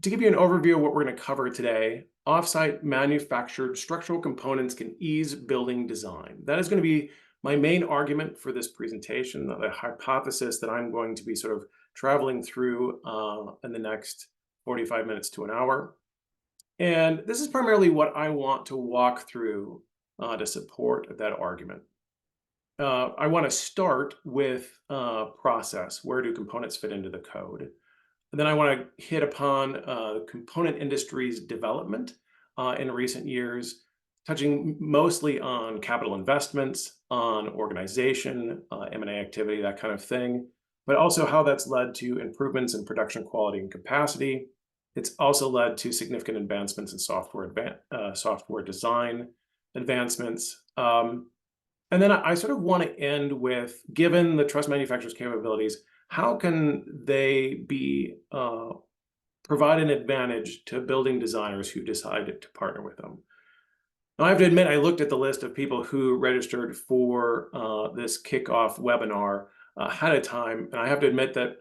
To give you an overview of what we're going to cover today, offsite manufactured structural components can ease building design. That is going to be my main argument for this presentation, the hypothesis that I'm going to be sort of traveling through in the next 45 minutes to an hour. And this is primarily what I want to walk through to support that argument. I want to start with process. Where do components fit into the code? And then I want to hit upon the component industry's development in recent years, touching mostly on capital investments, on organization, M&A activity, that kind of thing, but also how that's led to improvements in production quality and capacity. It's also led to significant advancements in software design advancements. And then I sort of want to end with, given the truss manufacturer's capabilities, how can they be provide an advantage to building designers who decided to partner with them? Now, I have to admit, I looked at the list of people who registered for this kickoff webinar ahead of time, and I have to admit that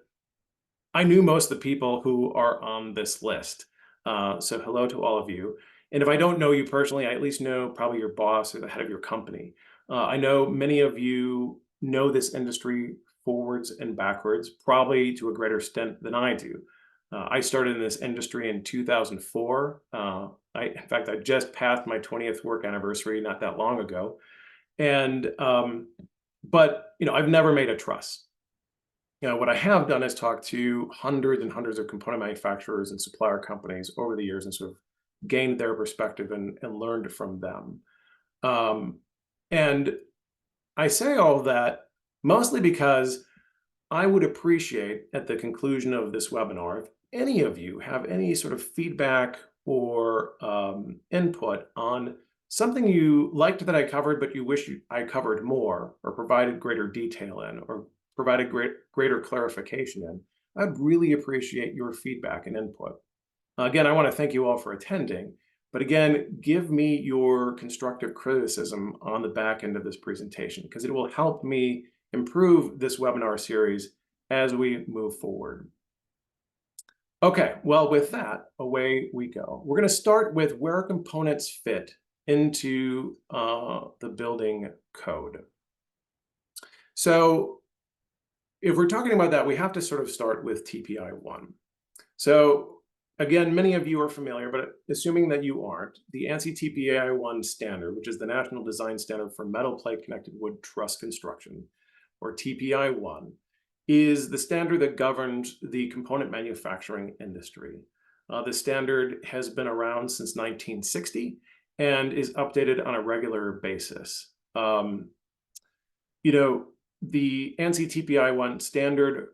I knew most of the people who are on this list. So hello to all of you. And if I don't know you personally, I at least know probably your boss or the head of your company. I know many of you know this industry forwards and backwards, probably to a greater extent than I do. I started in this industry in 2004. In fact, I just passed my 20th work anniversary not that long ago. And, but, I've never made a truss. What I have done is talk to hundreds and hundreds of component manufacturers and supplier companies over the years and sort of gained their perspective and learned from them. And I say all of that mostly because I would appreciate at the conclusion of this webinar, if any of you have any sort of feedback or input on something you liked that I covered, but you wish I covered more or provided greater detail in or provided greater clarification in, I'd really appreciate your feedback and input. Again, I want to thank you all for attending, but again, give me your constructive criticism on the back end of this presentation because it will help me improve this webinar series as we move forward. Okay, well, with that, away we go. We're going to start with where components fit into the building code. So if we're talking about that, we have to sort of start with TPI 1. So again, many of you are familiar, but assuming that you aren't, the ANSI TPI 1 standard, which is the National Design Standard for Metal Plate Connected Wood Truss Construction, or TPI 1, is the standard that governs the component manufacturing industry. The standard has been around since 1960 and is updated on a regular basis. The ANSI TPI 1 standard,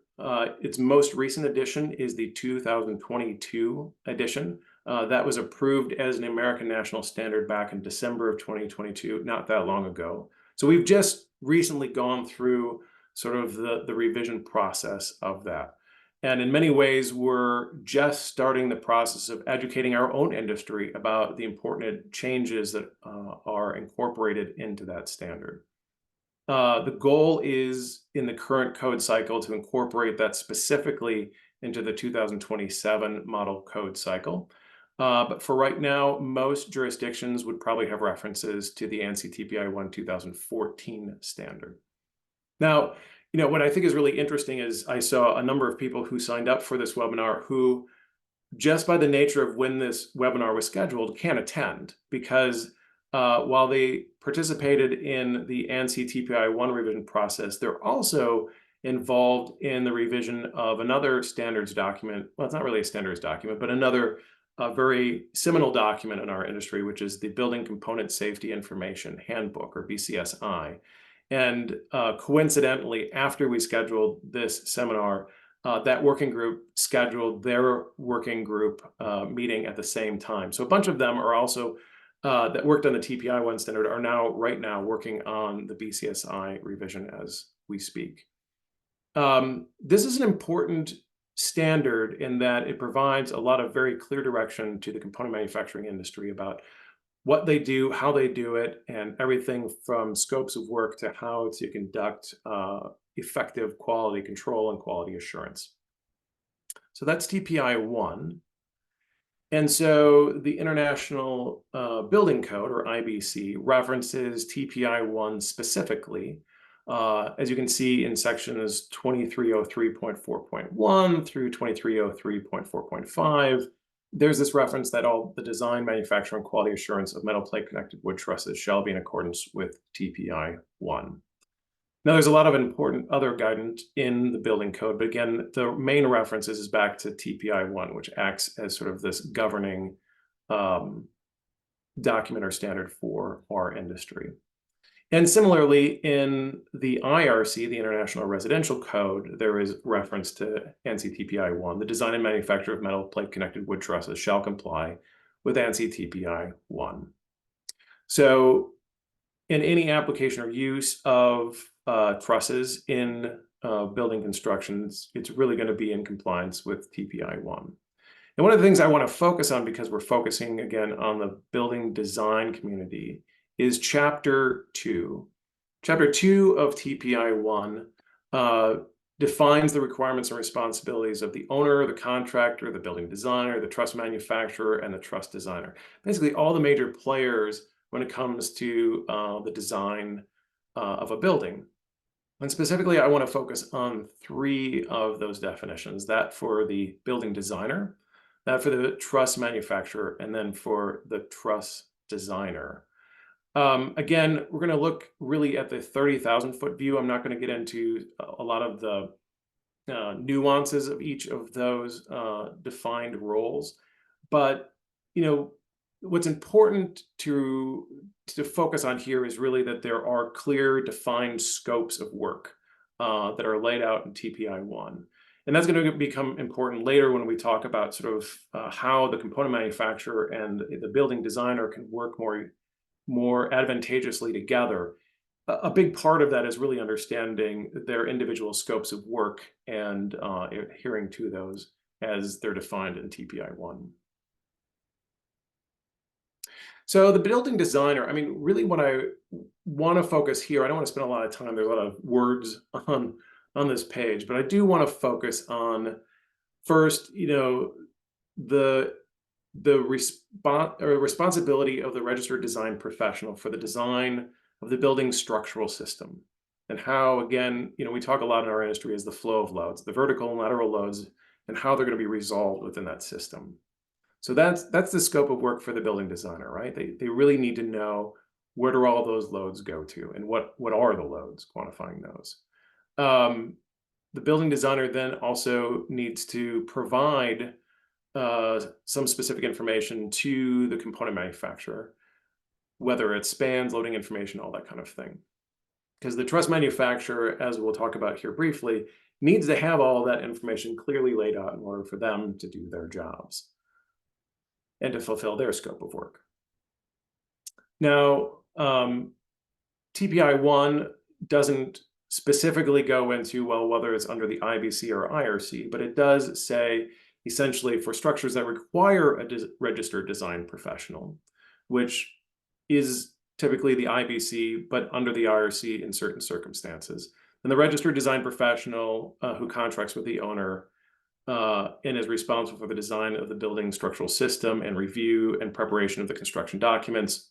its most recent edition is the 2022 edition. That was approved as an American national standard back in December of 2022, not that long ago. So we've just recently gone through sort of the revision process of that. And in many ways, we're just starting the process of educating our own industry about the important changes that are incorporated into that standard. The goal is in the current code cycle to incorporate that specifically into the 2027 model code cycle. But for right now, most jurisdictions would probably have references to the ANSI TPI 1 2014 standard. Now, what I think is really interesting is I saw a number of people who signed up for this webinar who, just by the nature of when this webinar was scheduled, can't attend because while they participated in the ANSI TPI 1 revision process, they're also involved in the revision of another standards document. Well, it's not really a standards document, but another very seminal document in our industry, which is the Building Component Safety Information Handbook, or BCSI. And coincidentally, after we scheduled this seminar, that working group scheduled their working group meeting at the same time. So a bunch of them are also that worked on the TPI 1 standard are right now working on the BCSI revision as we speak. This is an important standard in that it provides a lot of very clear direction to the component manufacturing industry about what they do, how they do it, and everything from scopes of work to how to conduct effective quality control and quality assurance. So that's TPI 1. And so the International Building Code, or IBC, references TPI-1 specifically. As you can see in sections 2303.4.1 through 2303.4.5, there's this reference that all the design, manufacture, and quality assurance of metal plate connected wood trusses shall be in accordance with TPI-1. Now, there's a lot of important other guidance in the building code, but again, the main references is back to TPI-1, which acts as sort of this governing document or standard for our industry. And similarly, in the IRC, the International Residential Code, there is reference to ANSI TPI-1. The design and manufacture of metal plate connected wood trusses shall comply with ANSI TPI-1. So in any application or use of trusses in building constructions, it's really going to be in compliance with TPI-1. And one of the things I want to focus on, because we're focusing again on the building design community, is Chapter 2. Chapter 2 of TPI-1 defines the requirements and responsibilities of the owner, the contractor, the building designer, the truss manufacturer, and the truss designer. Basically, all the major players when it comes to the design of a building. And specifically, I want to focus on 3 of those definitions: that for the building designer, that for the truss manufacturer, and then for the truss designer. Again, we're going to look really at the 30,000-foot view. I'm not going to get into a lot of the nuances of each of those defined roles, but what's important to focus on here is really that there are clear defined scopes of work that are laid out in TPI-1. And that's going to become important later when we talk about sort of how the component manufacturer and the building designer can work more advantageously together. A big part of that is really understanding their individual scopes of work and adhering to those as they're defined in TPI-1. So the building designer, I mean, really what I want to focus here, I don't want to spend a lot of time, there's a lot of words on this page, but I do want to focus on first, the responsibility of the registered design professional for the design of the building structural system, and how, again, we talk a lot in our industry as the flow of loads, the vertical and lateral loads, and how they're going to be resolved within that system. So that's the scope of work for the building designer, right? They really need to know where do all those loads go to, and what are the loads, quantifying those. The building designer then also needs to provide some specific information to the component manufacturer, whether it's spans, loading information, all that kind of thing. Because the truss manufacturer, as we'll talk about here briefly, needs to have all that information clearly laid out in order for them to do their jobs and to fulfill their scope of work. Now, TPI-1 doesn't specifically go into, well, whether it's under the IBC or IRC, but it does say essentially for structures that require a registered design professional, which is typically the IBC, but under the IRC in certain circumstances. And the registered design professional who contracts with the owner and is responsible for the design of the building structural system and review and preparation of the construction documents,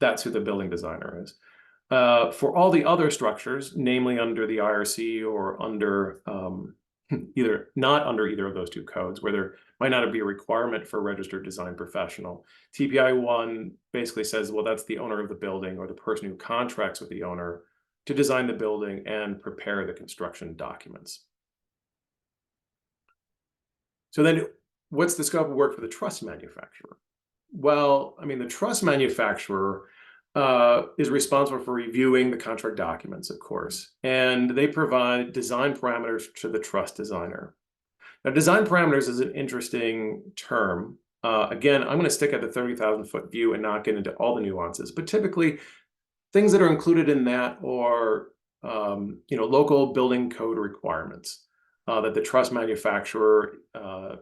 that's who the building designer is. For all the other structures, namely under the IRC or under not under either of those 2 codes, where there might not be a requirement for a registered design professional, TPI-1 basically says, well, that's the owner of the building or the person who contracts with the owner to design the building and prepare the construction documents. So then what's the scope of work for the truss manufacturer? Well, I mean, the truss manufacturer is responsible for reviewing the contract documents, of course, and they provide design parameters to the truss designer. Now, design parameters is an interesting term. Again, I'm going to stick at the 30,000-foot view and not get into all the nuances, but typically things that are included in that are local building code requirements that the truss manufacturer, of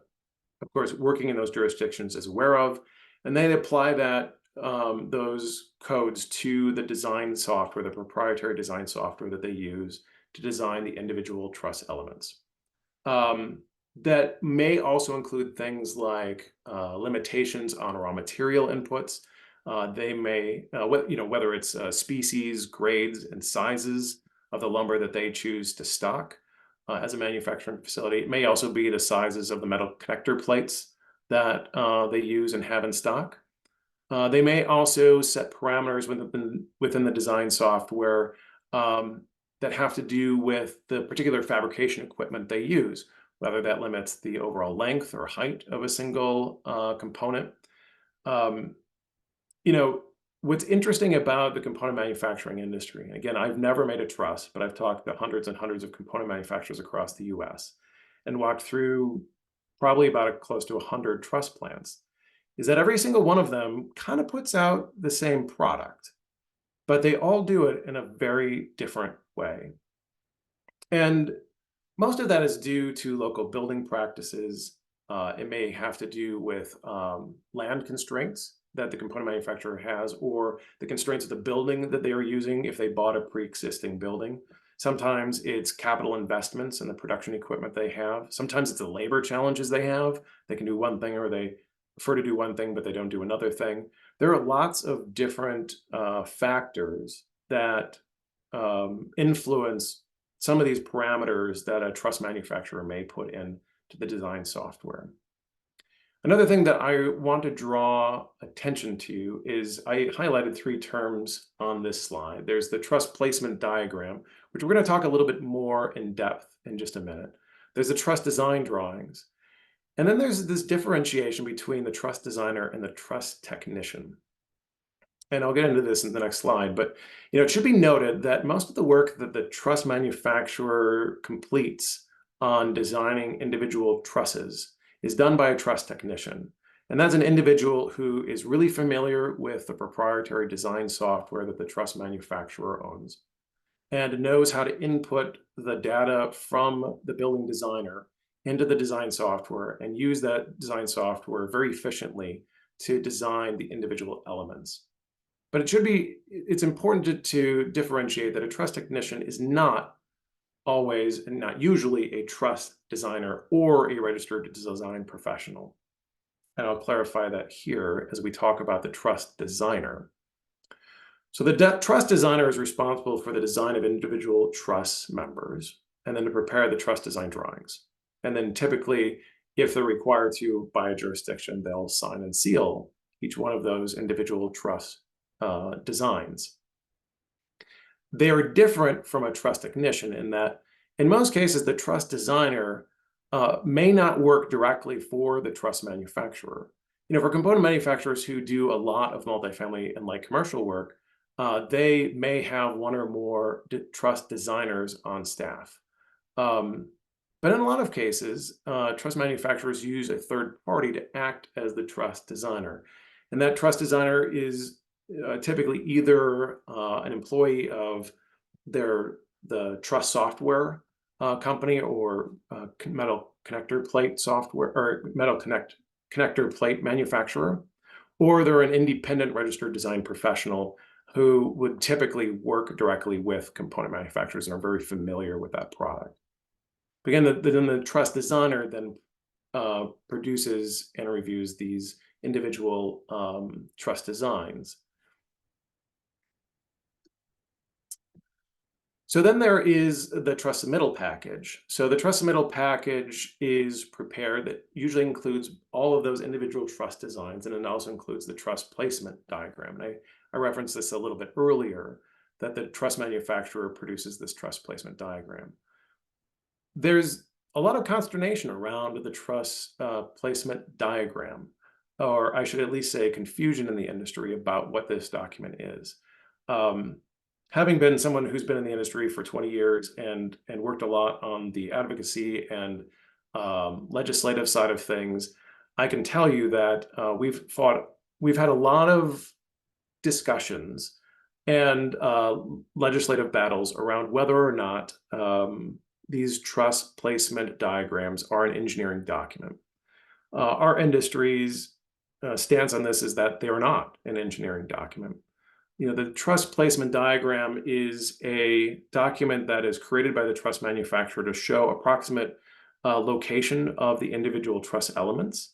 course, working in those jurisdictions is aware of, and they apply those codes to the design software, the proprietary design software that they use to design the individual truss elements. that may also include things like limitations on raw material inputs. They may, whether it's species, grades, and sizes of the lumber that they choose to stock as a manufacturing facility. It may also be the sizes of the metal connector plates that they use and have in stock. They may also set parameters within the design software um, that have to do with the particular fabrication equipment they use, whether that limits the overall length or height of a single component. Um, you know, what's interesting about the component manufacturing industry, and again, I've never made a truss, but I've talked to hundreds and hundreds of component manufacturers across the US and walked through probably about close to 100 truss plants, is that every single one of them kind of puts out the same product, but they all do it in a very different way. And most of that is due to local building practices. It may have to do with land constraints that the component manufacturer has, or the constraints of the building that they are using if they bought a pre-existing building. Sometimes it's capital investments in the production equipment they have. Sometimes it's the labor challenges they have. They can do one thing, or they prefer to do one thing, but they don't do another thing. There are lots of different factors that influence some of these parameters that a truss manufacturer may put in to the design software. Another thing that I want to draw attention to is I highlighted three terms on this slide. There's the truss placement diagram, which we're going to talk a little bit more in depth in just a minute. There's the truss design drawings. And then there's this differentiation between the truss designer and the truss technician. And I'll get into this in the next slide, but it should be noted that most of the work that the truss manufacturer completes on designing individual trusses is done by a truss technician. And that's an individual who is really familiar with the proprietary design software that the truss manufacturer owns and knows how to input the data from the building designer into the design software and use that design software very efficiently to design the individual elements. But it's important to differentiate that a truss technician is not always and not usually a truss designer or a registered design professional. And I'll clarify that here as we talk about the truss designer. So the truss designer is responsible for the design of individual truss members and then to prepare the truss design drawings. And then typically, if they're required to by a jurisdiction, they'll sign and seal each one of those individual truss designs. They are different from a truss technician in that, in most cases, the truss designer may not work directly for the truss manufacturer. For component manufacturers who do a lot of multifamily and light commercial work, they may have one or more truss designers on staff. But in a lot of cases, truss manufacturers use a third party to act as the truss designer. And that truss designer is typically either an employee of the truss software company or metal connector plate software or connector plate manufacturer, or they're an independent registered design professional who would typically work directly with component manufacturers and are very familiar with that product. But again, then the truss designer then produces and reviews these individual truss designs. So then there is the truss submittal package. So the truss submittal package is prepared that usually includes all of those individual truss designs, and it also includes the truss placement diagram. And I referenced this a little bit earlier, that the truss manufacturer produces this truss placement diagram. There's a lot of consternation around the truss placement diagram, or I should at least say confusion in the industry about what this document is. Having been someone who's been in the industry for 20 years and worked a lot on the advocacy and legislative side of things, I can tell you that we've had a lot of discussions and legislative battles around whether or not these truss placement diagrams are an engineering document. Our industry's stance on this is that they are not an engineering document. The truss placement diagram is a document that is created by the truss manufacturer to show approximate location of the individual truss elements.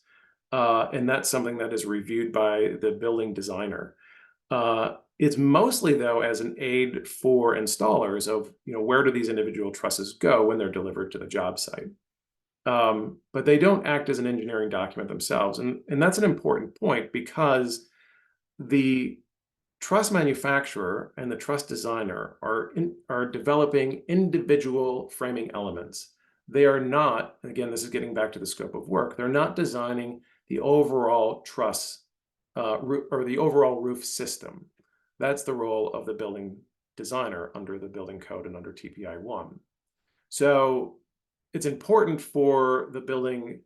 And that's something that is reviewed by the building designer. It's mostly, though, as an aid for installers of, where do these individual trusses go when they're delivered to the job site. But they don't act as an engineering document themselves. And that's an important point because the truss manufacturer and the truss designer are developing individual framing elements. They are not, again, this is getting back to the scope of work, they're not designing the overall truss or the overall roof system. That's the role of the building designer under the building code and under TPI 1. So it's important for the building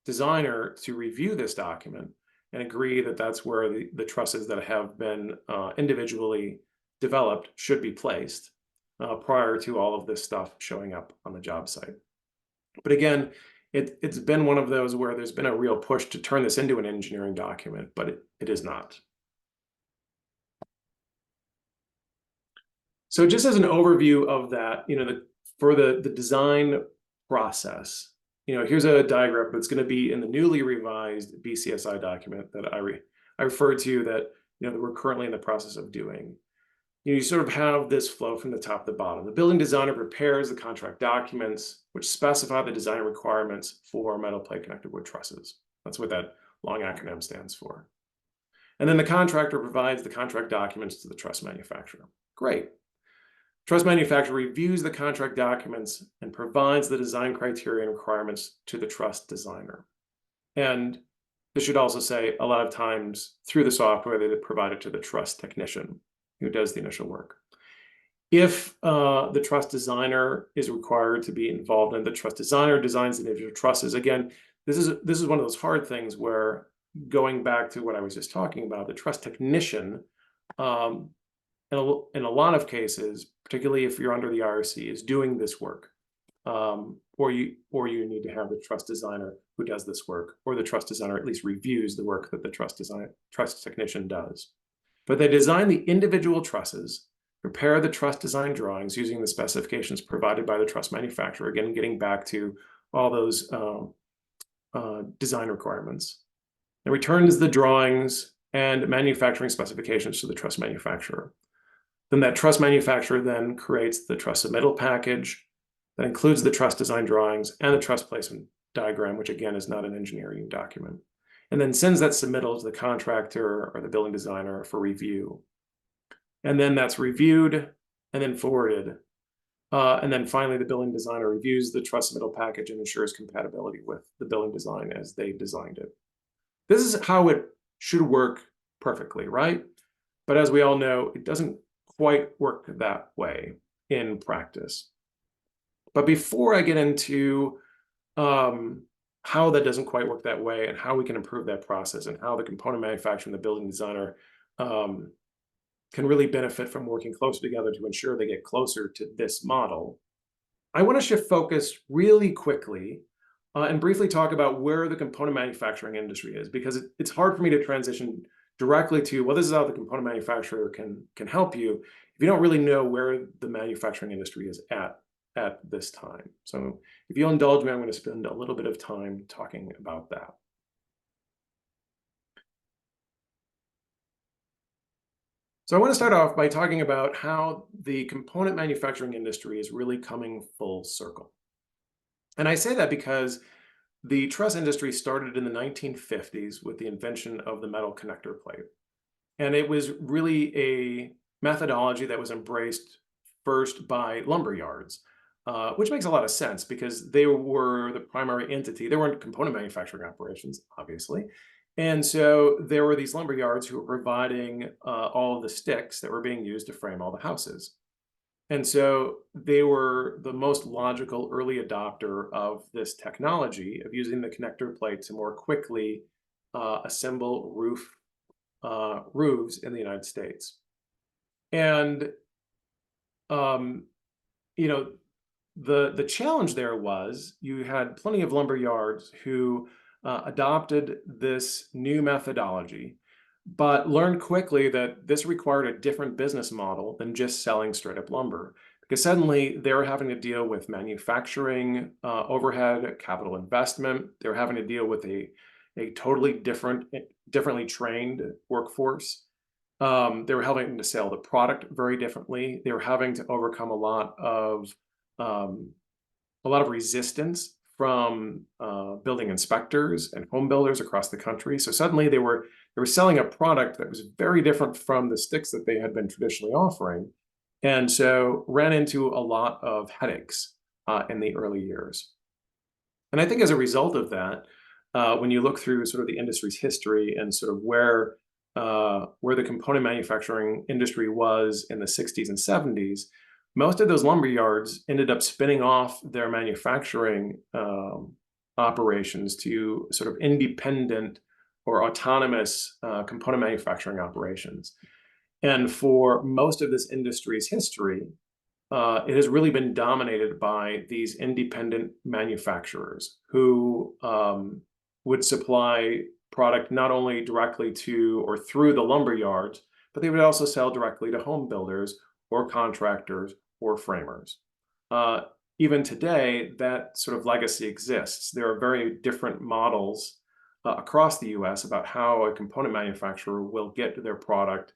designer to review this document and agree that that's where the trusses that have been individually developed should be placed prior to all of this stuff showing up on the job site. But again, it's been one of those where there's been a real push to turn this into an engineering document, but it is not. So just as an overview of that, for the design process, here's a diagram that's going to be in the newly revised BCSI document that I referred to that, that we're currently in the process of doing. You sort of have this flow from the top to the bottom. The building designer prepares the contract documents, which specify the design requirements for metal plate connected wood trusses. That's what that long acronym stands for. And then the contractor provides the contract documents to the truss manufacturer. Great. Truss manufacturer reviews the contract documents and provides the design criteria and requirements to the truss designer. And this should also say a lot of times through the software, they provide it to the truss technician who does the initial work. If the truss designer is required to be involved and the truss designer designs the individual trusses, again, this is one of those hard things where, going back to what I was just talking about, the truss technician, in a lot of cases, particularly if you're under the IRC, is doing this work, or you need to have the truss designer who does this work, or the truss designer at least reviews the work that the truss technician does. But they design the individual trusses, prepare the truss design drawings using the specifications provided by the truss manufacturer, again, getting back to all those design requirements, and returns the drawings and manufacturing specifications to the truss manufacturer. Then that truss manufacturer then creates the truss submittal package that includes the truss design drawings and the truss placement diagram, which again is not an engineering document, and then sends that submittal to the contractor or the building designer for review. And then that's reviewed and then forwarded. And then finally, the building designer reviews the truss submittal package and ensures compatibility with the building design as they designed it. This is how it should work perfectly, right? But as we all know, it doesn't quite work that way in practice. But before I get into how that doesn't quite work that way and how we can improve that process and how the component manufacturer and the building designer can really benefit from working closer together to ensure they get closer to this model, I want to shift focus really quickly and briefly talk about where the component manufacturing industry is, because it's hard for me to transition directly to, well, this is how the component manufacturer can help you if you don't really know where the manufacturing industry is at this time. So if you'll indulge me, I'm going to spend a little bit of time talking about that. So I want to start off by talking about how the component manufacturing industry is really coming full circle. And I say that because the truss industry started in the 1950s with the invention of the metal connector plate. And it was really a methodology that was embraced first by lumber yards, which makes a lot of sense because they were the primary entity. There weren't component manufacturing operations, obviously. And so there were these lumber yards who were providing all of the sticks that were being used to frame all the houses. And so they were the most logical early adopter of this technology of using the connector plate to more quickly assemble roofs in the United States. And, the challenge there was you had plenty of lumber yards who adopted this new methodology, but learned quickly that this required a different business model than just selling straight up lumber, because suddenly they're having to deal with manufacturing overhead, capital investment. They're having to deal with a totally differently trained workforce. They were having to sell the product very differently. They were having to overcome um, a lot of resistance from building inspectors and home builders across the country. So suddenly they were selling a product that was very different from the sticks that they had been traditionally offering, and so ran into a lot of headaches in the early years. And I think as a result of that, when you look through sort of the industry's history and sort of where the component manufacturing industry was in the 60s and 70s, most of those lumber yards ended up spinning off their manufacturing operations to sort of independent or autonomous component manufacturing operations. And for most of this industry's history, it has really been dominated by these independent manufacturers who would supply product not only directly to or through the lumber yards, but they would also sell directly to home builders or contractors or framers. Uh, Even today, that sort of legacy exists. There are very different models across the US about how a component manufacturer will get their product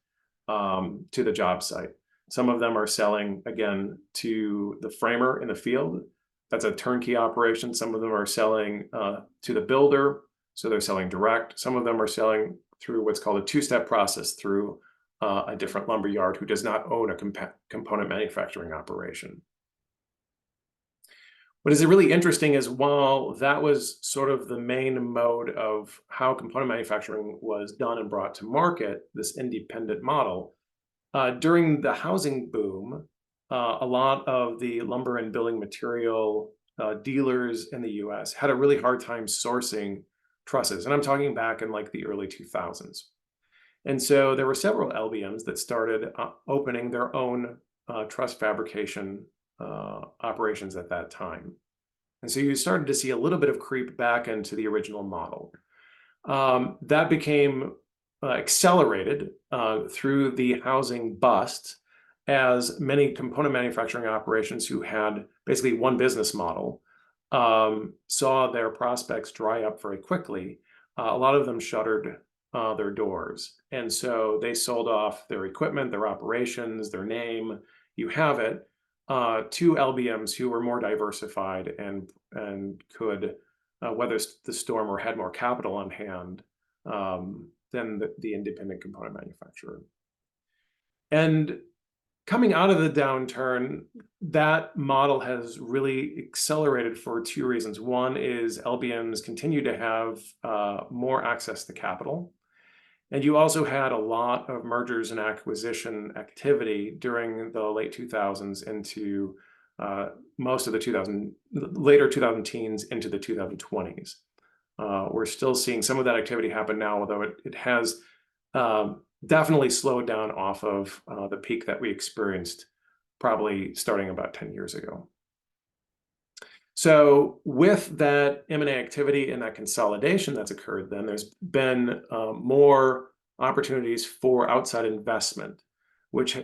to the job site. Some of them are selling, again, to the framer in the field. That's a turnkey operation. Some of them are selling to the builder, so they're selling direct. Some of them are selling through what's called a two-step process through a different lumber yard who does not own a component manufacturing operation. What is really interesting is while that was sort of the main mode of how component manufacturing was done and brought to market, this independent model, during the housing boom, a lot of the lumber and building material dealers in the US had a really hard time sourcing trusses. And I'm talking back in like the early 2000s. And so there were several LBMs that started opening their own truss fabrication operations at that time. And so you started to see a little bit of creep back into the original model. That became accelerated through the housing bust as many component manufacturing operations who had basically one business model saw their prospects dry up very quickly. A lot of them shuttered their doors. And so they sold off their equipment, their operations, their name, you have it, to LBMs who were more diversified and could weather the storm or had more capital on hand than the independent component manufacturer. And coming out of the downturn, that model has really accelerated for two reasons. One is LBMs continue to have more access to capital. And you also had a lot of mergers and acquisition activity during the late 2000s into most of the later 2000 teens into the 2020s. We're still seeing some of that activity happen now, although it has definitely slowed down off of the peak that we experienced probably starting about 10 years ago. So with that M&A activity and that consolidation that's occurred, then there's been more opportunities for outside investment, which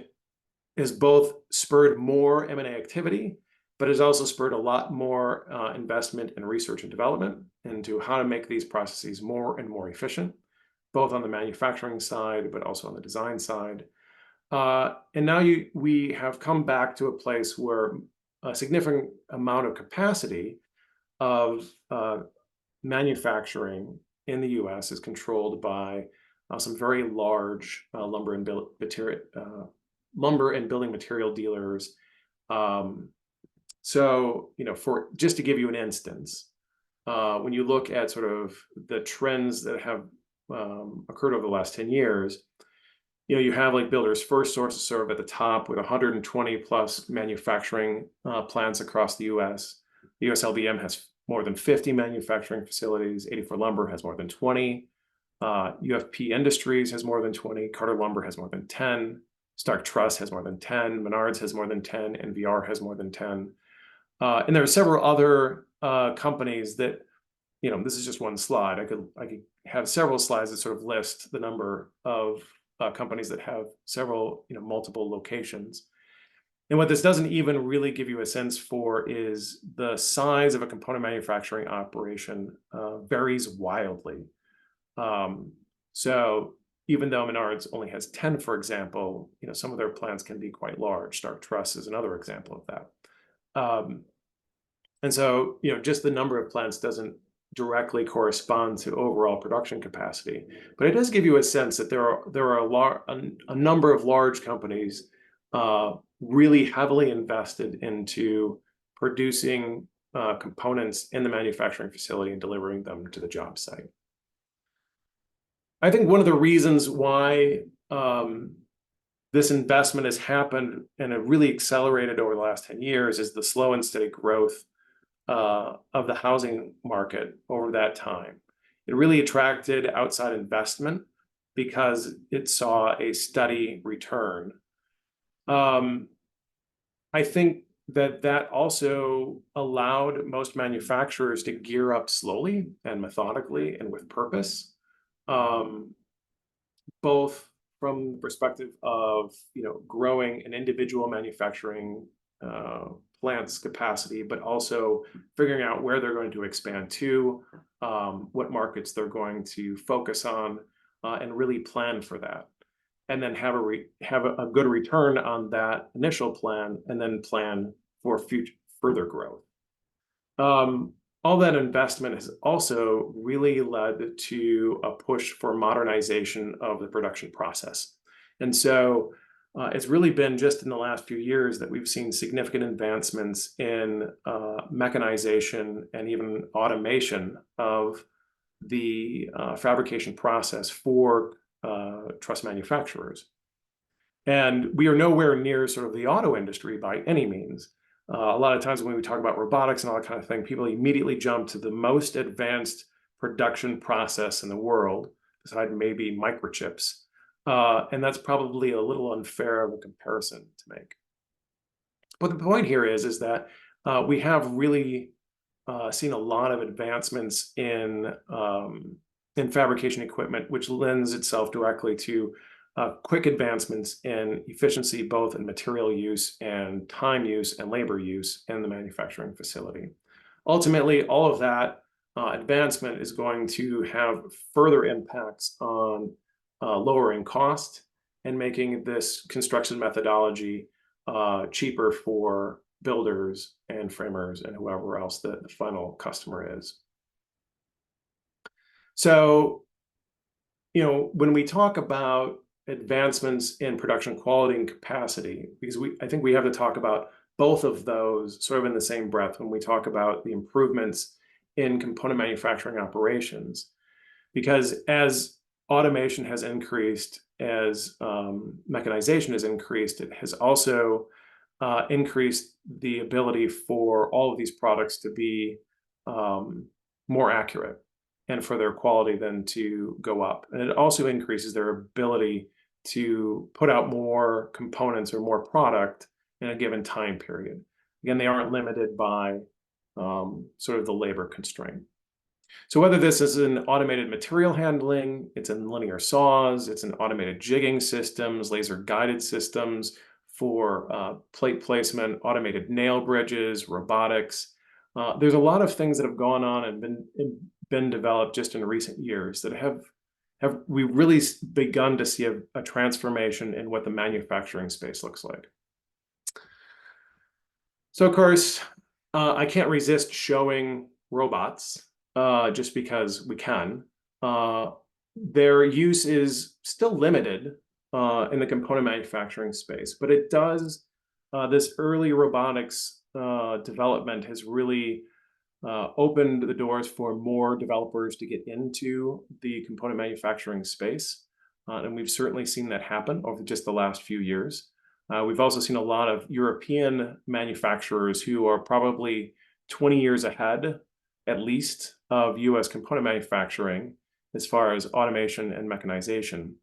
has both spurred more M&A activity, but has also spurred a lot more investment in research and development into how to make these processes more and more efficient, both on the manufacturing side, but also on the design side. And now we have come back to a place where a significant amount of capacity of manufacturing in the US is controlled by some very large lumber and building material dealers. So, for just to give you an instance, when you look at sort of the trends that have occurred over the last 10 years, you have like Builders First Source to Serve at the top with 120 plus manufacturing plants across the US. The US LBM has more than 50 manufacturing facilities. 84 Lumber has more than 20. UFP Industries has more than 20. Carter Lumber has more than 10. Stark Truss has more than 10. Menards has more than 10. NVR has more than 10. And there are several other companies that, this is just one slide. I could have several slides that sort of list the number of companies that have several, multiple locations. And what this doesn't even really give you a sense for is the size of a component manufacturing operation varies wildly. Um, so even though Menards only has 10, for example, some of their plants can be quite large. Stark Truss is another example of that. And so, just the number of plants doesn't directly correspond to overall production capacity, but it does give you a sense that there are a number of large companies really heavily invested into producing components in the manufacturing facility and delivering them to the job site. I think one of the reasons why this investment has happened and it really accelerated over the last 10 years is the slow and steady growth of the housing market over that time. It really attracted outside investment because it saw a steady return. I think that also allowed most manufacturers to gear up slowly and methodically and with purpose, um, both from the perspective of growing an individual manufacturing uh, plant's capacity, but also figuring out where they're going to expand to, what markets they're going to focus on, and really plan for that, and then have a good return on that initial plan, and then plan for future further growth. Um, all that investment has also really led to a push for modernization of the production process. And so it's really been just in the last few years that we've seen significant advancements in mechanization and even automation of the fabrication process for truss manufacturers. And we are nowhere near sort of the auto industry by any means. A lot of times when we talk about robotics and all that kind of thing, people immediately jump to the most advanced production process in the world, beside maybe microchips. And that's probably a little unfair of a comparison to make. But the point here is that we have really seen a lot of advancements in fabrication equipment, which lends itself directly to quick advancements in efficiency, both in material use and time use and labor use in the manufacturing facility. Ultimately, all of that advancement is going to have further impacts on lowering cost and making this construction methodology cheaper for builders and framers and whoever else the final customer is. So, when we talk about advancements in production quality and capacity, because I think we have to talk about both of those sort of in the same breath when we talk about the improvements in component manufacturing operations. Because as automation has increased, as mechanization has increased, it has also increased the ability for all of these products to be more accurate and for their quality then to go up. And it also increases their ability to put out more components or more product in a given time period. Again, they aren't limited by sort of the labor constraint. So whether this is in automated material handling, it's in linear saws, it's in automated jigging systems, laser guided systems for plate placement, automated nail bridges, robotics. There's a lot of things that have gone on and been developed just in recent years that have we really begun to see a transformation in what the manufacturing space looks like. So of course, I can't resist showing robots just because we can. Their use is still limited in the component manufacturing space, but it does, this early robotics development has really opened the doors for more developers to get into the component manufacturing space. And we've certainly seen that happen over just the last few years. We've also seen a lot of European manufacturers who are probably 20 years ahead, at least, of US component manufacturing as far as automation and mechanization,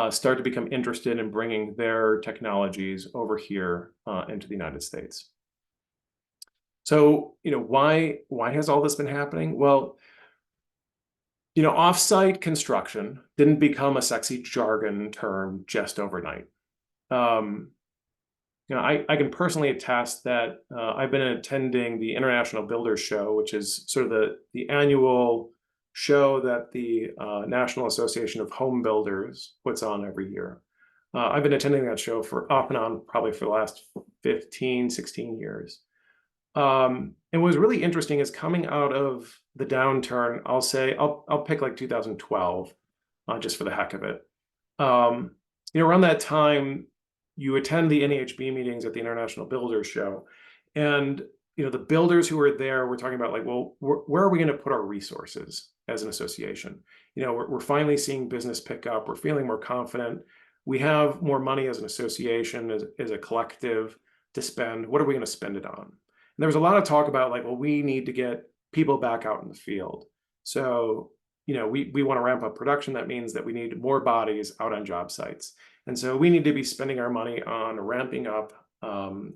start to become interested in bringing their technologies over here into the United States. So, why has all this been happening? Well, offsite construction didn't become a sexy jargon term just overnight. I can personally attest that I've been attending the International Builders Show, which is sort of the annual show that the National Association of Home Builders puts on every year. I've been attending that show for off and on probably for the last 15, 16 years. And what was really interesting is coming out of the downturn, I'll pick like 2012, just for the heck of it. Um, Around that time, you attend the NAHB meetings at the International Builders Show, and the builders who were there were talking about like, well, where are we going to put our resources as an association? We're finally seeing business pick up. We're feeling more confident. We have more money as an association, as a collective to spend. What are we going to spend it on? And there was a lot of talk about like, well, we need to get people back out in the field. So we want to ramp up production. That means that we need more bodies out on job sites. And so we need to be spending our money on ramping up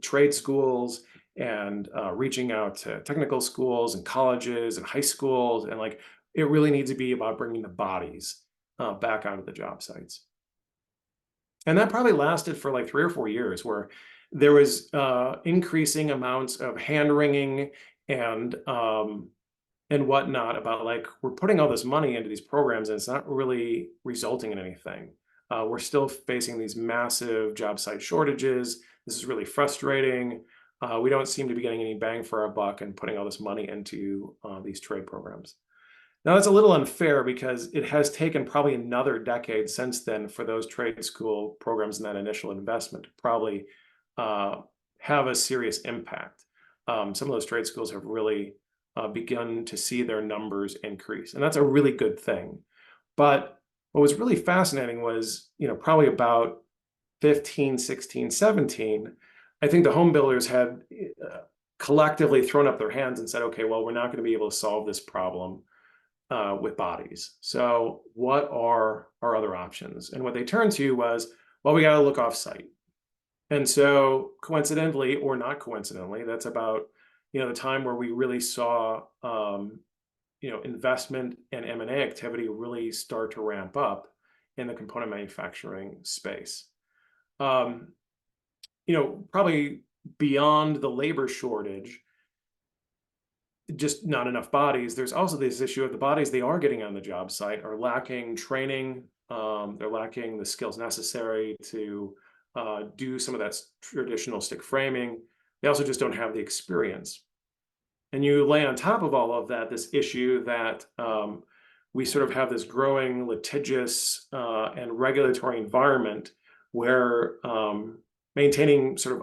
trade schools and reaching out to technical schools and colleges and high schools. And like, it really needs to be about bringing the bodies back onto the job sites. And that probably lasted for like 3 or 4 years, where there was increasing amounts of hand wringing and whatnot about like, we're putting all this money into these programs and it's not really resulting in anything. We're still facing these massive job site shortages. This is really frustrating. We don't seem to be getting any bang for our buck and putting all this money into these trade programs. Now, that's a little unfair because it has taken probably another decade since then for those trade school programs and that initial investment to probably have a serious impact. Some of those trade schools have really begun to see their numbers increase, and that's a really good thing. But what was really fascinating was, probably about 15, 16, 17, I think the home builders had collectively thrown up their hands and said, okay, well, we're not going to be able to solve this problem with bodies. So what are our other options? And what they turned to was, well, we got to look off-site. And so coincidentally or not coincidentally, that's about, the time where we really saw, investment and M&A activity really start to ramp up in the component manufacturing space. Probably beyond the labor shortage, just not enough bodies. There's also this issue of the bodies they are getting on the job site are lacking training. They're lacking the skills necessary to do some of that traditional stick framing. They also just don't have the experience. And you lay on top of all of that this issue that we sort of have this growing litigious and regulatory environment where maintaining sort of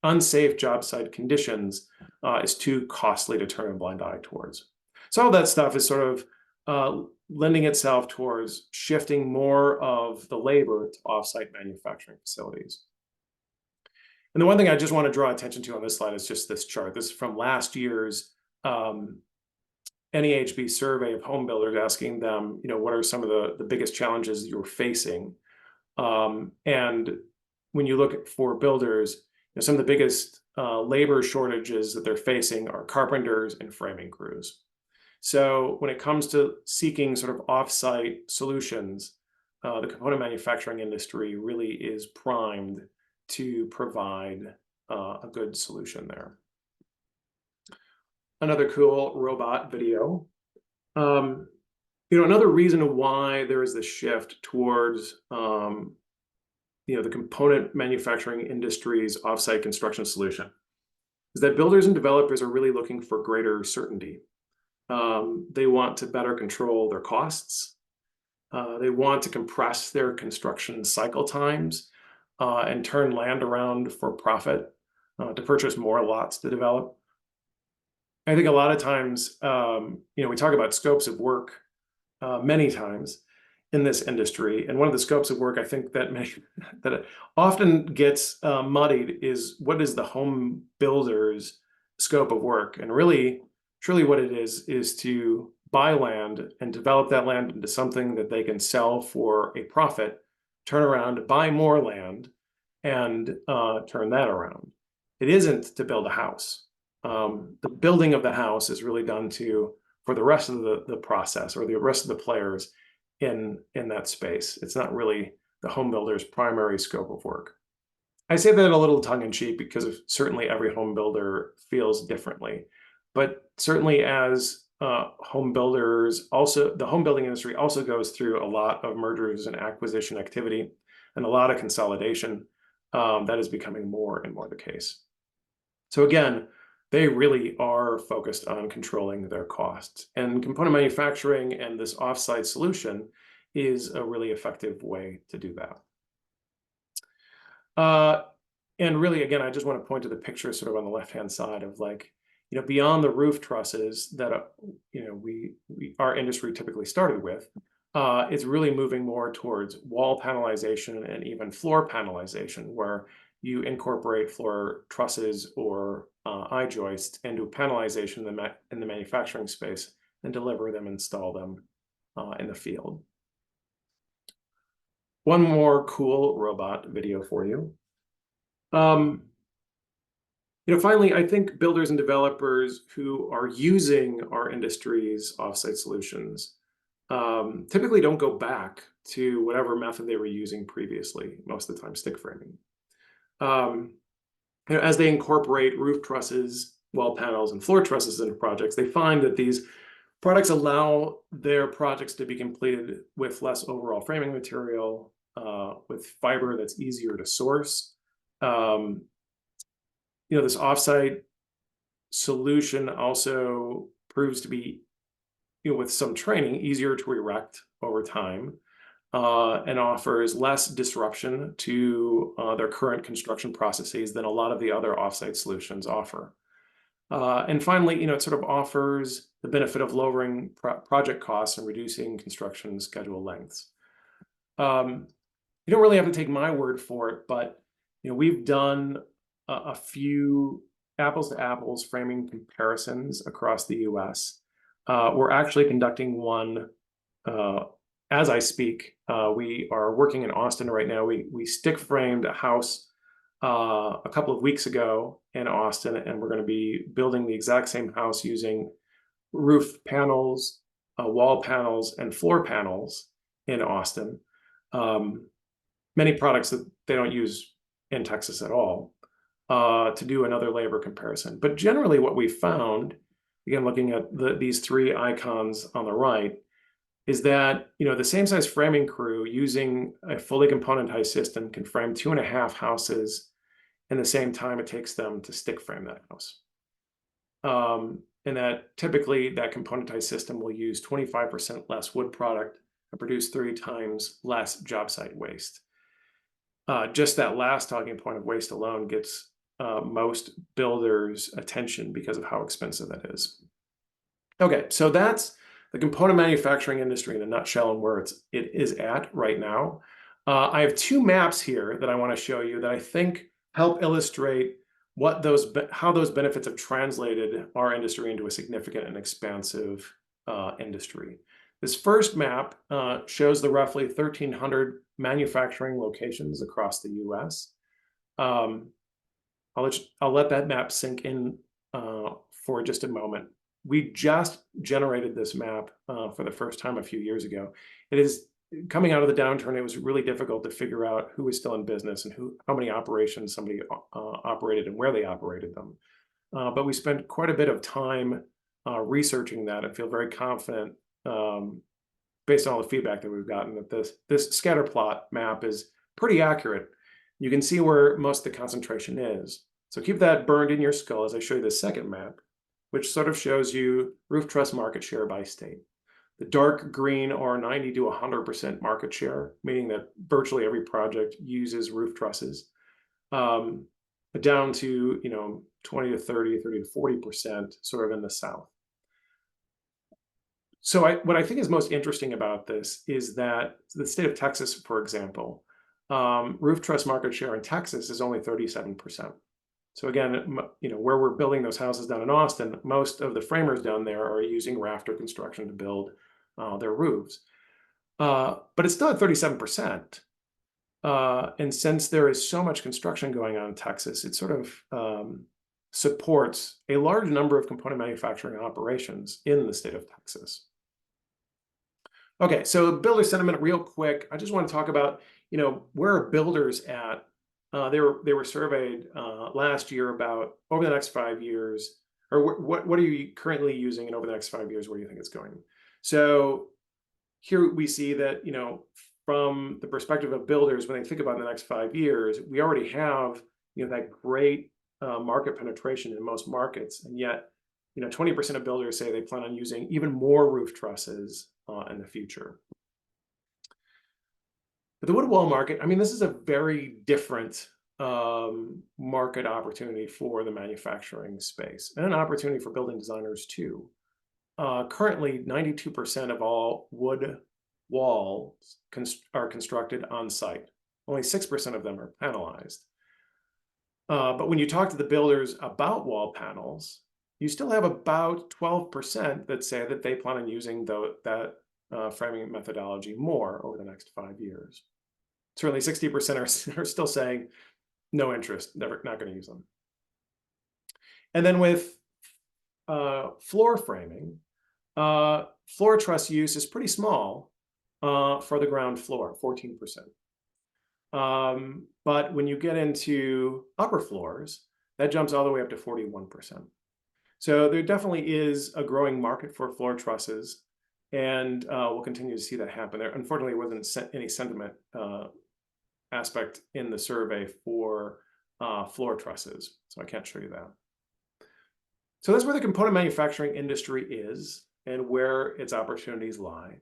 unsafe job site conditions is too costly to turn a blind eye towards. So all that stuff is sort of lending itself towards shifting more of the labor to offsite manufacturing facilities. And the one thing I just want to draw attention to on this slide is just this chart. This is from last year's NEHB survey of home builders, asking them, what are some of the biggest challenges you're facing? And when you look for builders, some of the biggest labor shortages that they're facing are carpenters and framing crews. So when it comes to seeking sort of offsite solutions, the component manufacturing industry really is primed to provide a good solution there. Another cool robot video. Another reason why there is this shift towards the component manufacturing industry's offsite construction solution is that builders and developers are really looking for greater certainty. They want to better control their costs. They want to compress their construction cycle times and turn land around for profit, to purchase more lots to develop. I think a lot of times, we talk about scopes of work many times in this industry, and one of the scopes of work I think that often gets muddied is what is the home builder's scope of work, and really, truly, what it is to buy land and develop that land into something that they can sell for a profit, turn around, buy more land, and turn that around. It isn't to build a house. The building of the house is really done for the rest of the process or the rest of the players in that space. It's not really the home builder's primary scope of work. I say that a little tongue in cheek because certainly every home builder feels differently. But certainly as home builders, also the home building industry also goes through a lot of mergers and acquisition activity and a lot of consolidation. That is becoming more and more the case. So again, they really are focused on controlling their costs. And component manufacturing and this offsite solution is a really effective way to do that. Uh, and really, again, I just want to point to the picture sort of on the left-hand side of like, beyond the roof trusses that, our industry typically started with, it's really moving more towards wall panelization and even floor panelization, where you incorporate floor trusses or I-joists into panelization in the manufacturing space and deliver them, install them in the field. One more cool robot video for you. Finally, I think builders and developers who are using our industry's offsite solutions typically don't go back to whatever method they were using previously, most of the time stick framing. As they incorporate roof trusses, wall panels, and floor trusses into projects, they find that these products allow their projects to be completed with less overall framing material, with fiber that's easier to source. This offsite solution also proves to be, with some training, easier to erect over time, and offers less disruption to their current construction processes than a lot of the other offsite solutions offer. And finally, it sort of offers the benefit of lowering project costs and reducing construction schedule lengths. You don't really have to take my word for it, but we've done a few apples to apples framing comparisons across the US. We're actually conducting one as I speak. We are working in Austin right now. We stick framed a house a couple of weeks ago in Austin, and we're going to be building the exact same house using roof panels, wall panels, and floor panels in Austin. Many products that they don't use in Texas at all, to do another labor comparison. But generally what we found, again, looking at these three icons on the right, is that the same size framing crew using a fully componentized system can frame 2.5 houses in the same time it takes them to stick frame that house. And that typically that componentized system will use 25% less wood product and produce 30 times less job site waste. Just that last talking point of waste alone gets most builders' attention because of how expensive that is. Okay, so that's the component manufacturing industry in a nutshell and where it is at right now. I have two maps here that I want to show you that I think help illustrate how those benefits have translated our industry into a significant and expansive industry. This first map shows the roughly 1,300 manufacturing locations across the US. I'll let that map sink in for just a moment. We just generated this map for the first time a few years ago. It is coming out of the downturn. It was really difficult to figure out who was still in business and how many operations somebody operated and where they operated them. But we spent quite a bit of time researching that and feel very confident, based on all the feedback that we've gotten, that this scatter plot map is pretty accurate. You can see where most of the concentration is. So keep that burned in your skull as I show you the second map, which sort of shows you roof truss market share by state. The dark green are 90 to 100% market share, meaning that virtually every project uses roof trusses, down to 20 to 30, 30 to 40% sort of in the south. So what I think is most interesting about this is that the state of Texas, for example, roof truss market share in Texas is only 37%. So again, where we're building those houses down in Austin, most of the framers down there are using rafter construction to build their roofs. But it's still at 37%. And since there is so much construction going on in Texas, it sort of supports a large number of component manufacturing operations in the state of Texas. Okay, so builder sentiment real quick. I just want to talk about, where are builders at They were surveyed last year about over the next 5 years, or what are you currently using, and over the next 5 years, where do you think it's going? So here we see that, from the perspective of builders, when they think about the next 5 years, we already have, that great market penetration in most markets, and yet, 20% of builders say they plan on using even more roof trusses in the future. But the wood wall market, I mean, this is a very different market opportunity for the manufacturing space, and an opportunity for building designers too. Currently, 92% of all wood walls are constructed on site. Only 6% of them are panelized. But when you talk to the builders about wall panels, you still have about 12% that say that they plan on using that framing methodology more over the next 5 years. Certainly 60% are still saying no interest, never, not going to use them. And then with floor framing, floor truss use is pretty small for the ground floor, 14%. But when you get into upper floors, that jumps all the way up to 41%. So there definitely is a growing market for floor trusses, and we'll continue to see that happen. There unfortunately wasn't any sentiment aspect in the survey for floor trusses, so I can't show you that. So that's where the component manufacturing industry is and where its opportunities lie.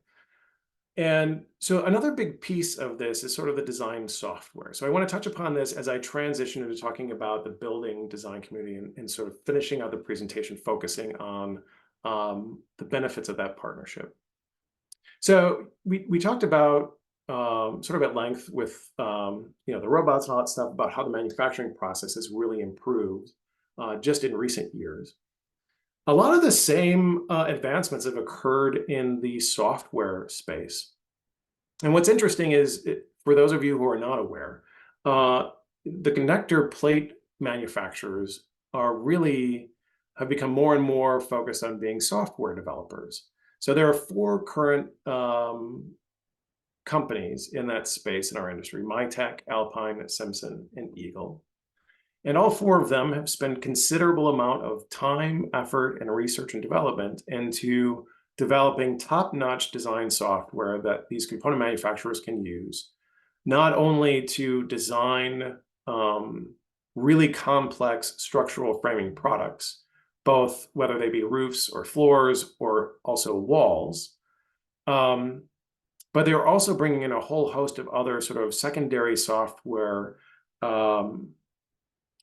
And so another big piece of this is sort of the design software. So I want to touch upon this as I transition into talking about the building design community, and sort of finishing out the presentation, focusing on the benefits of that partnership. So we talked about sort of at length with the robots and all that stuff, about how the manufacturing process has really improved just in recent years. A lot of the same advancements have occurred in the software space. And what's interesting is, for those of you who are not aware, the connector plate manufacturers have become more and more focused on being software developers. So there are 4 current companies in that space in our industry: Mytech, Alpine, Simpson, and Eagle. And all 4 of them have spent considerable amount of time, effort, and research and development into developing top-notch design software that these component manufacturers can use, not only to design really complex structural framing products, both whether they be roofs or floors or also walls, but they're also bringing in a whole host of other sort of secondary software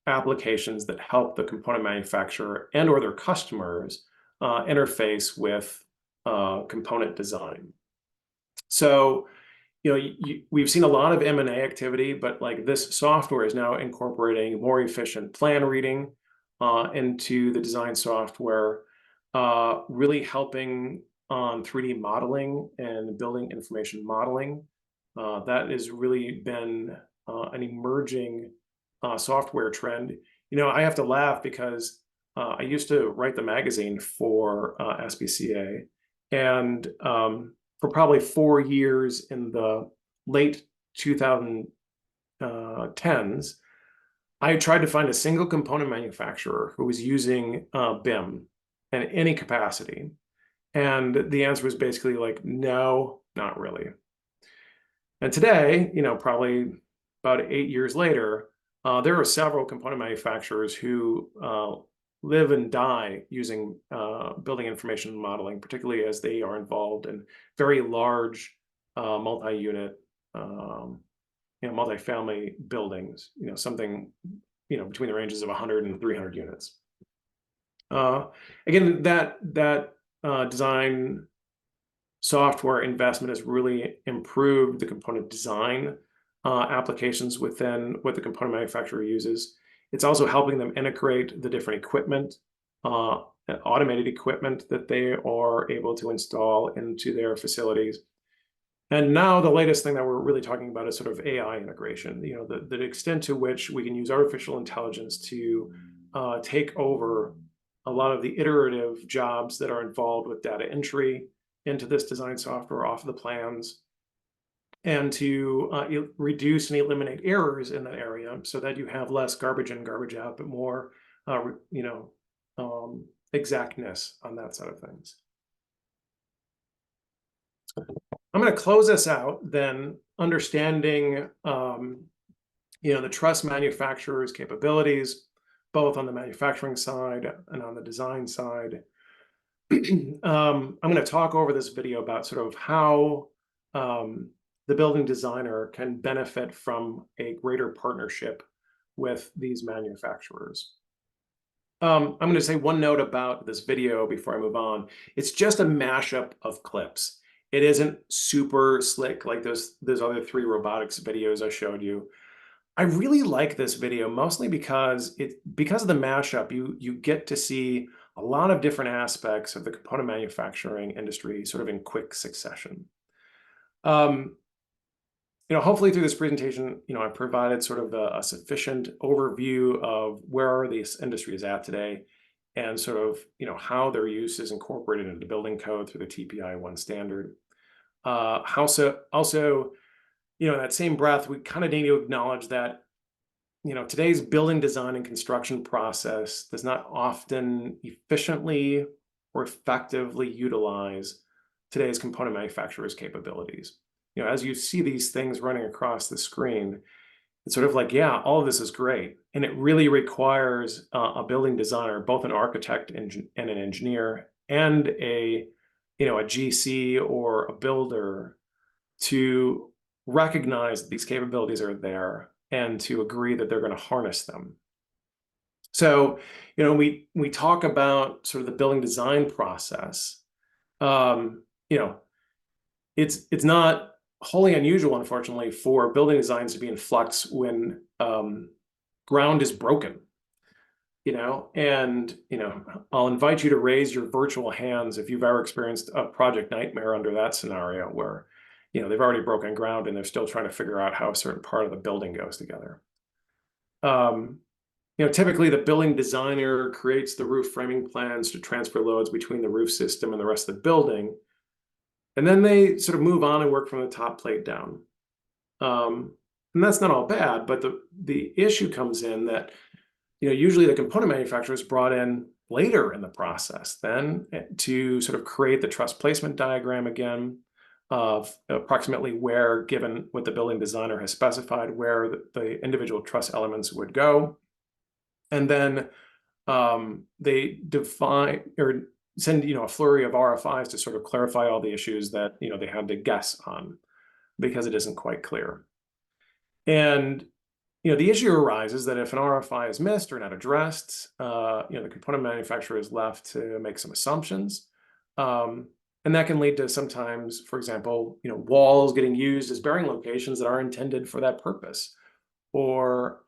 applications that help the component manufacturer and or their customers interface with component design. So, we've seen a lot of M&A activity, but like this software is now incorporating more efficient plan reading into the design software, really helping on 3D modeling and building information modeling. That has really been an emerging software trend. I have to laugh because I used to write the magazine for SBCA, and for probably 4 years in the late 2010s, I tried to find a single component manufacturer who was using BIM in any capacity. And the answer was basically like, no, not really. And today, probably about 8 years later, there are several component manufacturers who live and die using building information modeling, particularly as they are involved in very large multi-unit, multi-family buildings, something, between the ranges of 100 and 300 units. Again, that design software investment has really improved the component design applications within what the component manufacturer uses. It's also helping them integrate the different equipment, automated equipment that they are able to install into their facilities. And now the latest thing that we're really talking about is sort of AI integration, the extent to which we can use artificial intelligence to take over a lot of the iterative jobs that are involved with data entry into this design software off of the plans, and to reduce and eliminate errors in that area so that you have less garbage in, garbage out, but more, you know, exactness on that side of things. I'm going to close this out then, understanding, the truss manufacturer's capabilities, both on the manufacturing side and on the design side. I'm going to talk over this video about sort of how the building designer can benefit from a greater partnership with these manufacturers. I'm going to say one note about this video before I move on. It's just a mashup of clips. It isn't super slick like those other 3 robotics videos I showed you. I really like this video mostly because of the mashup, you get to see a lot of different aspects of the component manufacturing industry sort of in quick succession. Hopefully through this presentation, I provided sort of a sufficient overview of where this industry is at today and sort of, how their use is incorporated into the building code through the TPI-1 standard. Also, in that same breath, we kind of need to acknowledge that, today's building design and construction process does not often efficiently or effectively utilize today's component manufacturers' capabilities. As you see these things running across the screen, it's sort of like, yeah, all of this is great. And it really requires a building designer, both an architect and an engineer, and a GC or a builder to recognize that these capabilities are there and to agree that they're going to harness them. So, we talk about sort of the building design process. It's not wholly unusual, unfortunately, for building designs to be in flux when ground is broken. I'll invite you to raise your virtual hands if you've ever experienced a project nightmare under that scenario where they've already broken ground and they're still trying to figure out how a certain part of the building goes together. Typically the building designer creates the roof framing plans to transfer loads between the roof system and the rest of the building. And then they sort of move on and work from the top plate down. And that's not all bad, but the issue comes in that, usually the component manufacturer is brought in later in the process then to sort of create the truss placement diagram again of approximately where, given what the building designer has specified, where the individual truss elements would go. And then they define or send, a flurry of RFIs to sort of clarify all the issues that, they had to guess on because it isn't quite clear. And, the issue arises that if an RFI is missed or not addressed, the component manufacturer is left to make some assumptions. And that can lead to sometimes, for example, walls getting used as bearing locations that are intended for that purpose, or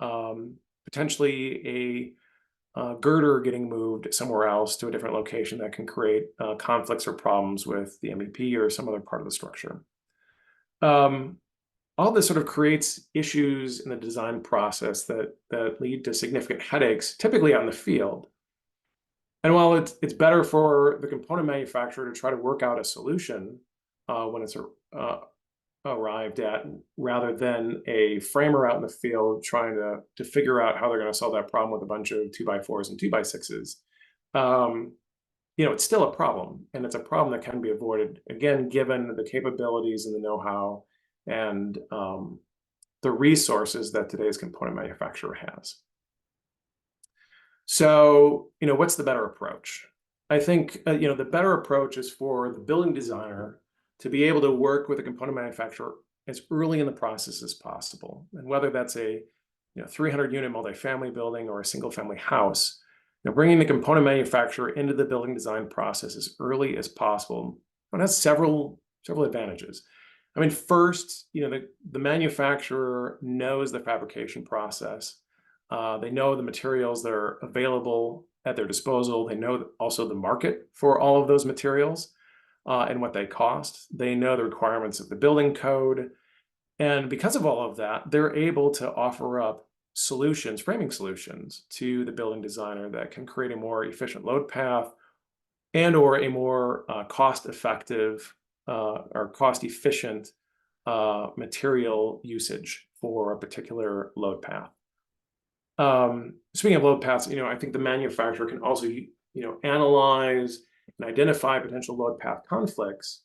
potentially a girder getting moved somewhere else to a different location that can create conflicts or problems with the MEP or some other part of the structure. All this sort of creates issues in the design process that lead to significant headaches, typically out in the field. And while it's better for the component manufacturer to try to work out a solution when it's arrived at, rather than a framer out in the field trying to figure out how they're going to solve that problem with a bunch of 2x4s and 2x6s, it's still a problem, and it's a problem that can be avoided, again, given the capabilities and the know-how and the resources that today's component manufacturer has. So, what's the better approach? I think, the better approach is for the building designer to be able to work with a component manufacturer as early in the process as possible. And whether that's a 300-unit multifamily building or a single-family house, bringing the component manufacturer into the building design process as early as possible has several advantages. I mean, first, the manufacturer knows the fabrication process. They know the materials that are available at their disposal. They know also the market for all of those materials and what they cost. They know the requirements of the building code. And because of all of that, they're able to offer up solutions, framing solutions to the building designer that can create a more efficient load path and or a more cost-effective or cost-efficient material usage for a particular load path. Speaking of load paths, I think the manufacturer can also, analyze and identify potential load path conflicts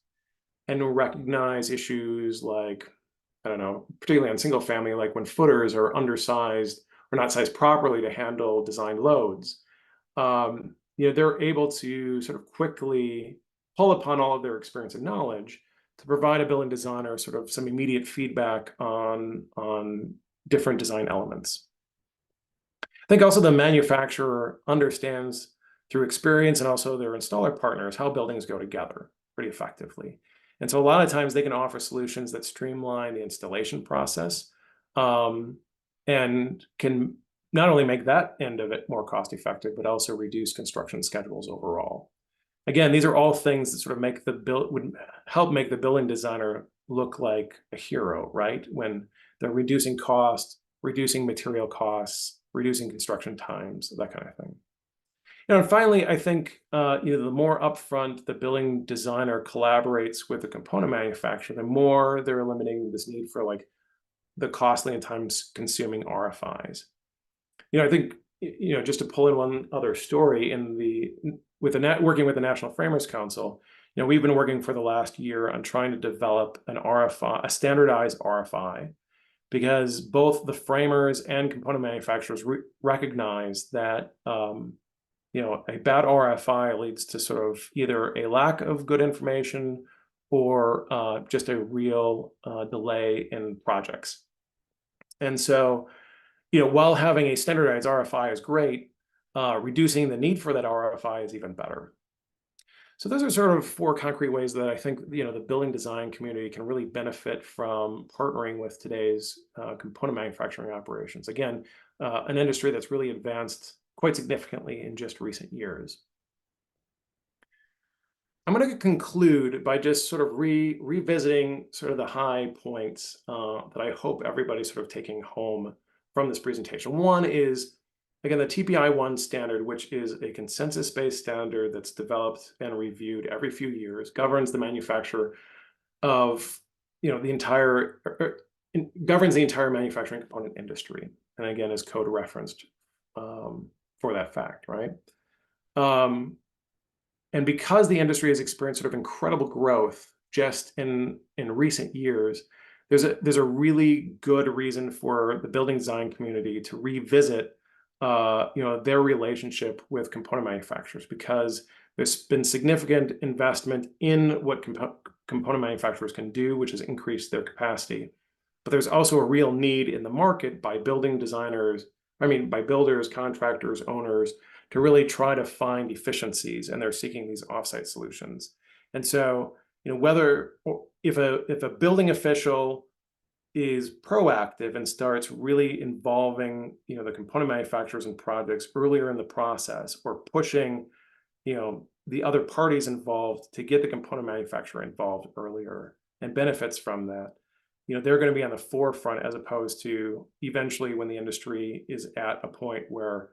and recognize issues like, I don't know, particularly on single family, like when footers are undersized or not sized properly to handle design loads. They're able to sort of quickly pull upon all of their experience and knowledge to provide a building designer sort of some immediate feedback on different design elements. I think also the manufacturer understands through experience and also their installer partners how buildings go together pretty effectively. And so a lot of times they can offer solutions that streamline the installation process, and can not only make that end of it more cost effective, but also reduce construction schedules overall. Again, these are all things that sort of would help make the building designer look like a hero, right? When they're reducing cost, reducing material costs, reducing construction times, that kind of thing. And finally, I think the more upfront the building designer collaborates with the component manufacturer, the more they're eliminating this need for like the costly and time-consuming RFIs. I think just to pull in one other story, working with the National Framers Council, we've been working for the last year on trying to develop an RFI, a standardized RFI, because both the framers and component manufacturers recognize that a bad RFI leads to sort of either a lack of good information or just a real delay in projects. And so, while having a standardized RFI is great, reducing the need for that RFI is even better. So those are sort of 4 concrete ways that I think the building design community can really benefit from partnering with today's component manufacturing operations. Again, an industry that's really advanced quite significantly in just recent years. I'm going to conclude by just sort of revisiting sort of the high points that I hope everybody's sort of taking home from this presentation. One is, again, the TPI-1 standard, which is a consensus-based standard that's developed and reviewed every few years, governs the manufacture of, governs the entire manufacturing component industry, and again is code referenced for that fact, right? And because the industry has experienced sort of incredible growth just in recent years, there's a really good reason for the building design community to revisit their relationship with component manufacturers, because there's been significant investment in what component manufacturers can do, which has increased their capacity. But there's also a real need in the market by builders, contractors, owners, to really try to find efficiencies, and they're seeking these offsite solutions. And so, if a building official is proactive and starts really involving, the component manufacturers and projects earlier in the process, or pushing, the other parties involved to get the component manufacturer involved earlier and benefits from that, they're going to be on the forefront, as opposed to eventually when the industry is at a point where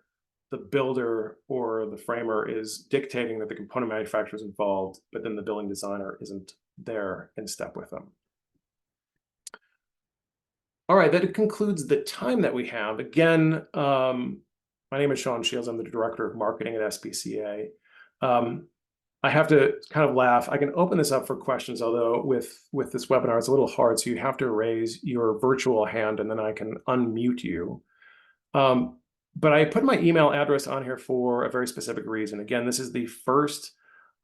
the builder or the framer is dictating that the component manufacturer is involved, but then the building designer isn't there in step with them. All right, that concludes the time that we have. Again, my name is Sean Shields. I'm the Director of Marketing at SPCA. I have to kind of laugh. I can open this up for questions, although with this webinar, it's a little hard. So you have to raise your virtual hand and then I can unmute you. But I put my email address on here for a very specific reason. Again, this is the first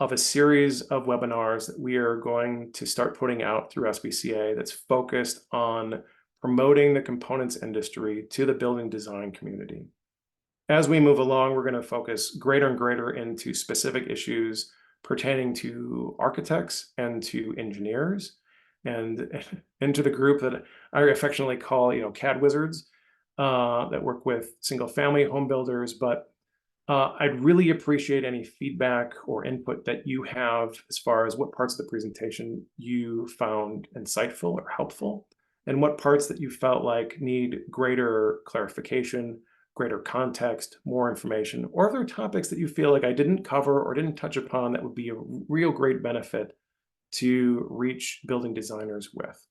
of a series of webinars that we are going to start putting out through SPCA that's focused on promoting the components industry to the building design community. As we move along, we're going to focus greater and greater into specific issues pertaining to architects and to engineers, and into the group that I affectionately call, CAD wizards, that work with single family home builders. But I'd really appreciate any feedback or input that you have as far as what parts of the presentation you found insightful or helpful, and what parts that you felt like need greater clarification, greater context, more information, or other topics that you feel like I didn't cover or didn't touch upon that would be a real great benefit to reach building designers with.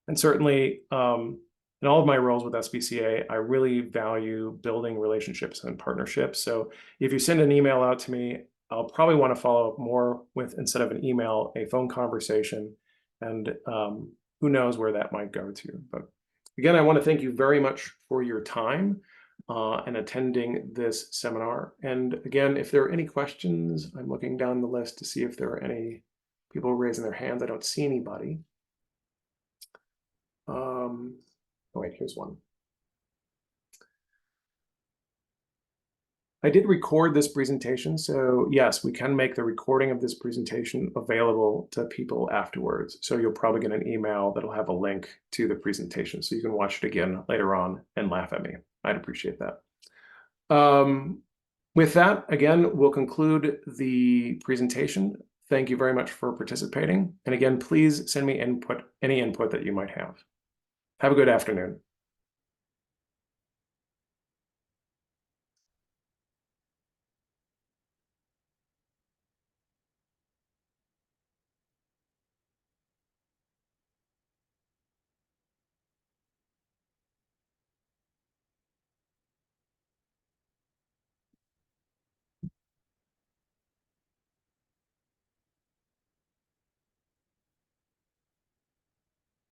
And certainly, in all of my roles with SBCA, I really value building relationships and partnerships. So if you send an email out to me, I'll probably want to follow up more with, instead of an email, a phone conversation. And who knows where that might go to. But again, I want to thank you very much for your time and attending this seminar. And again, if there are any questions, I'm looking down the list to see if there are any people raising their hands. I don't see anybody. Oh wait, here's one. I did record this presentation, so yes, we can make the recording of this presentation available to people afterwards. So you'll probably get an email that'll have a link to the presentation, so you can watch it again later on and laugh at me. I'd appreciate that. With that, again, we'll conclude the presentation. Thank you very much for participating. And again, please send me any input that you might have. Have a good afternoon.